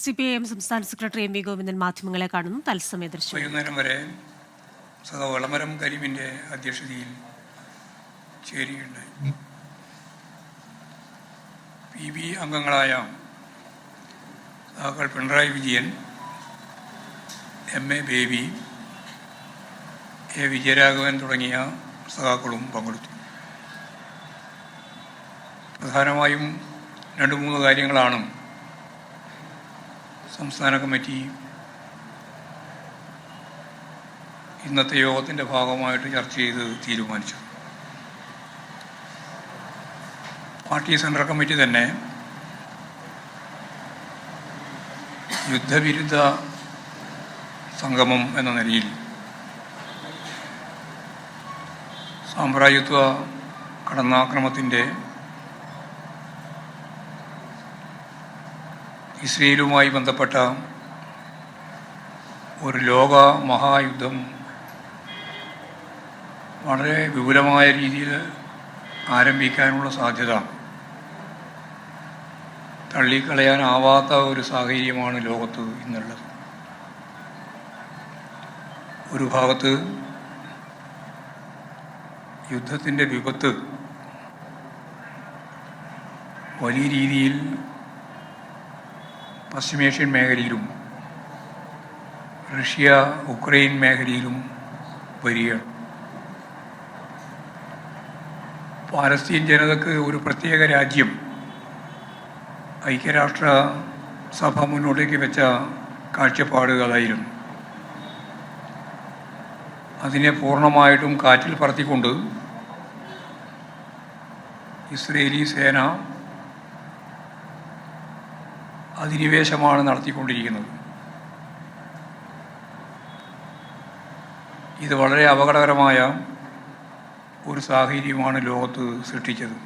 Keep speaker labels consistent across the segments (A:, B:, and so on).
A: CPIM സംസ്ഥാന secretary M V Govindan മാധ്യമങ്ങളെ കാണുന്നു. തത്സമയ ദൃശ്യം.
B: വൈകുന്നേരം വരെ വളമരം കരീമിൻ്റെ അധ്യക്ഷതയിൽ ചേരുകയുണ്ടായി. PB അംഗങ്ങളായ സഖാക്കൾ Pinarayi Vijayan, MA baby, A Vijayaraghavan തുടങ്ങിയ സഖാക്കളും പങ്കെടുത്തു. പ്രധാനമായും 2-3 കാര്യങ്ങളാണ് സംസ്ഥാന കമ്മിറ്റി ഇന്നത്തെ യോഗത്തിൻ്റെ ഭാഗമായിട്ട് ചർച്ച ചെയ്ത് തീരുമാനിച്ചു. പാർട്ടി സെൻട്രൽ കമ്മിറ്റി തന്നെ യുദ്ധവിരുദ്ധ സംഗമം എന്ന നിലയിൽ സാമ്രാജ്യത്വ കടന്നാക്രമണത്തിൻ്റെ ഇസ്രയേലുമായി ബന്ധപ്പെട്ട ഒരു ലോക മഹായുദ്ധം വളരെ വിപുലമായ രീതിയിൽ ആരംഭിക്കാനുള്ള സാധ്യത തള്ളിക്കളയാനാവാത്ത ഒരു സാഹചര്യമാണ് ലോകത്ത് ഇന്നുള്ളത്. ഒരു ഭാഗത്ത് യുദ്ധത്തിൻ്റെ വിപത്ത് വലിയ രീതിയിൽ പശ്ചിമേഷ്യൻ മേഖലയിലും റഷ്യ ഉക്രൈൻ മേഖലയിലും വരികയാണ്. പാലസ്തീൻ ജനതയ്ക്ക് ഒരു പ്രത്യേക രാജ്യം ഐക്യരാഷ്ട്ര സഭ മുന്നോട്ടേക്ക് വെച്ച കാഴ്ചപ്പാട് അതായിരുന്നു. അതിനെ പൂർണ്ണമായിട്ടും കാറ്റിൽ പറത്തിക്കൊണ്ട് ഇസ്രയേലി സേന അധിനിവേശമാണ് നടത്തിക്കൊണ്ടിരിക്കുന്നത്. ഇത് വളരെ അപകടകരമായ ഒരു സാഹചര്യമാണ് ലോകത്ത് സൃഷ്ടിച്ചത്.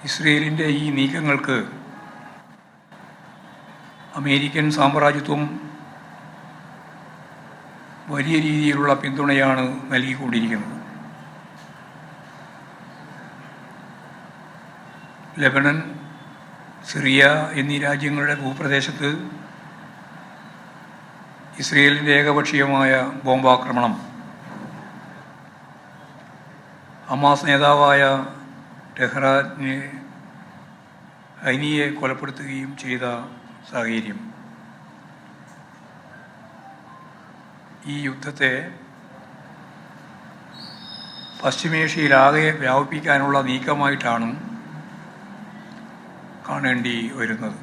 B: ഇസ്രയേലിൻ്റെ ഈ നീക്കങ്ങൾക്ക് അമേരിക്കൻ സാമ്രാജ്യത്വം വലിയ രീതിയിലുള്ള പിന്തുണയാണ് നൽകിക്കൊണ്ടിരിക്കുന്നത്. ലെബനൻ, സിറിയ എന്നീ രാജ്യങ്ങളുടെ ഭൂപ്രദേശത്ത് ഇസ്രയേലിൻ്റെ ഏകപക്ഷീയമായ ബോംബാക്രമണം, ഹമാസ് നേതാവായ ടെഹ്റാനെ ഹൈനിയെ കൊലപ്പെടുത്തുകയും ചെയ്ത സാഹചര്യം ഈ യുദ്ധത്തെ പശ്ചിമേഷ്യയിലാകെ വ്യാപിപ്പിക്കാനുള്ള നീക്കമായിട്ടാണ് കാണേണ്ടി വരുന്നത്.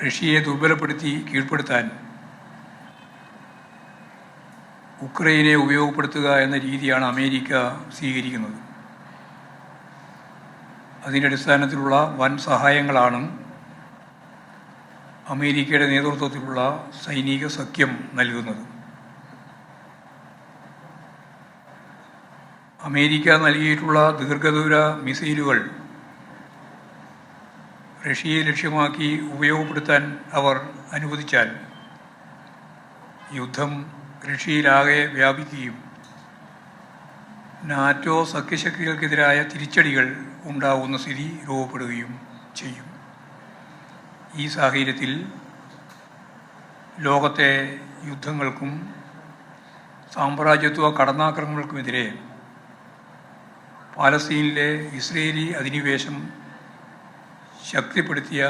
B: റഷ്യയെ ദുർബലപ്പെടുത്തി കീഴ്പ്പെടുത്താൻ ഉക്രൈനെ ഉപയോഗപ്പെടുത്തുക എന്ന രീതിയാണ് അമേരിക്ക സ്വീകരിക്കുന്നത്. അതിൻ്റെ അടിസ്ഥാനത്തിലുള്ള വൻ സഹായങ്ങളാണ് അമേരിക്കയുടെ നേതൃത്വത്തിലുള്ള സൈനിക സഖ്യം നൽകുന്നത്. അമേരിക്ക നൽകിയിട്ടുള്ള ദീർഘദൂര മിസൈലുകൾ റഷ്യയെ ലക്ഷ്യമാക്കി ഉപയോഗപ്പെടുത്താൻ അവർ അനുവദിച്ചാൽ യുദ്ധം റഷ്യയിലാകെ വ്യാപിക്കുകയും നാറ്റോ സഖ്യശക്തികൾക്കെതിരായ തിരിച്ചടികൾ ഉണ്ടാവുന്ന സ്ഥിതി രൂപപ്പെടുകയും ചെയ്യും. ഈ സാഹചര്യത്തിൽ ലോകത്തെ യുദ്ധങ്ങൾക്കും സാമ്രാജ്യത്വ കടന്നാക്രമണങ്ങൾക്കുമെതിരെ പാലസ്തീനിലെ ഇസ്രയേലി അധിനിവേശം ശക്തിപ്പെടുത്തിയ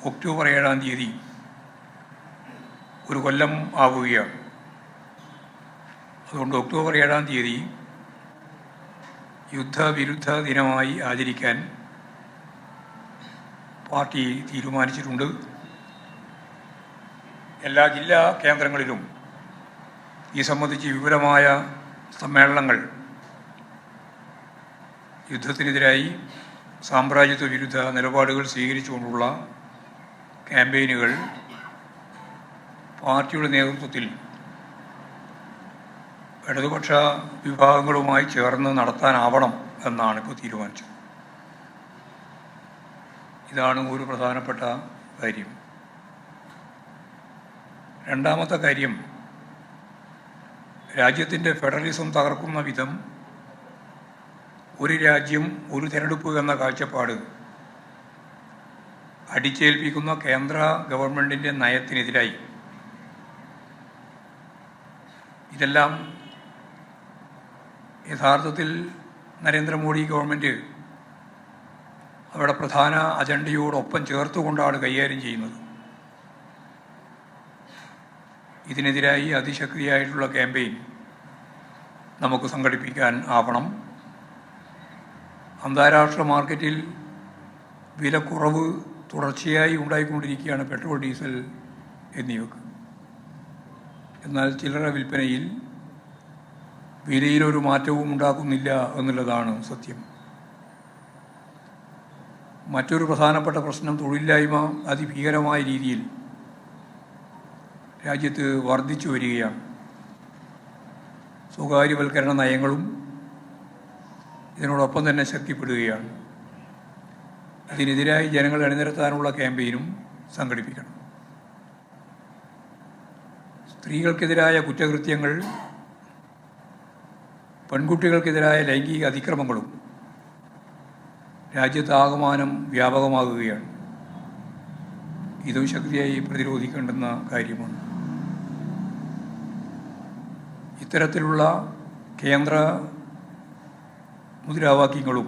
B: ഒക്ടോബർ 7-ാം തീയതി ഒരു കൊല്ലം ആവുകയാണ്. അതുകൊണ്ട് ഒക്ടോബർ 7-ാം തീയതി യുദ്ധവിരുദ്ധ ദിനമായി ആചരിക്കാൻ പാർട്ടി തീരുമാനിച്ചിട്ടുണ്ട്. എല്ലാ ജില്ലാ കേന്ദ്രങ്ങളിലും ഈ സംബന്ധിച്ച് വിപുലമായ സമ്മേളനങ്ങൾ, യുദ്ധത്തിനെതിരായി സാമ്രാജ്യത്വ വിരുദ്ധ നിലപാടുകൾ സ്വീകരിച്ചുകൊണ്ടുള്ള ക്യാമ്പയിനുകൾ പാർട്ടിയുടെ നേതൃത്വത്തിൽ ഇടതുപക്ഷ വിഭാഗങ്ങളുമായി ചേർന്ന് നടത്താനാവണം എന്നാണ് ഇപ്പോൾ തീരുമാനിച്ചത്. ഇതാണ് ഒരു പ്രധാനപ്പെട്ട കാര്യം. രണ്ടാമത്തെ കാര്യം, രാജ്യത്തിൻ്റെ ഫെഡറലിസം തകർക്കുന്ന വിധം ഒരു രാജ്യം ഒരു തിരഞ്ഞെടുപ്പ് എന്ന കാഴ്ചപ്പാട് അടിച്ചേൽപ്പിക്കുന്ന കേന്ദ്ര ഗവൺമെൻറ്റിൻ്റെ നയത്തിനെതിരായി ഇതെല്ലാം യഥാർത്ഥത്തിൽ നരേന്ദ്രമോദി ഗവൺമെൻറ് അവരുടെ പ്രധാന അജണ്ടയോടൊപ്പം ചേർത്തുകൊണ്ടാണ് കൈകാര്യം ചെയ്യുന്നത്. ഇതിനെതിരായി അതിശക്തിയായിട്ടുള്ള ക്യാമ്പയിൻ നമുക്ക് സംഘടിപ്പിക്കാൻ ആവണം. അന്താരാഷ്ട്ര മാർക്കറ്റിൽ വിലക്കുറവ് തുടർച്ചയായി ഉണ്ടായിക്കൊണ്ടിരിക്കുകയാണ് പെട്രോൾ, ഡീസൽ എന്നിവയ്ക്ക്. എന്നാൽ ചില്ലറ വിൽപ്പനയിൽ വിലയിലൊരു മാറ്റവും ഉണ്ടാക്കുന്നില്ല എന്നുള്ളതാണ് സത്യം. മറ്റൊരു പ്രധാനപ്പെട്ട പ്രശ്നം തൊഴിലില്ലായ്മ അതിഭീകരമായ രീതിയിൽ രാജ്യത്ത് വർദ്ധിച്ചു വരികയാണ്. സ്വകാര്യവൽക്കരണ നയങ്ങളും ഇതിനോടൊപ്പം തന്നെ ശക്തിപ്പെടുകയാണ്. ഇതിനെതിരായി ജനങ്ങളെ അണിനിരത്താനുള്ള ക്യാമ്പയിനും സംഘടിപ്പിക്കണം. സ്ത്രീകൾക്കെതിരായ കുറ്റകൃത്യങ്ങൾ, പെൺകുട്ടികൾക്കെതിരായ ലൈംഗിക അതിക്രമങ്ങളും രാജ്യത്താകമാനം വ്യാപകമാകുകയാണ്. ഇതും ശക്തിയായി പ്രതിരോധിക്കേണ്ടുന്ന കാര്യമാണ്. ഇത്തരത്തിലുള്ള കേന്ദ്ര മുദ്രാവാക്യങ്ങളും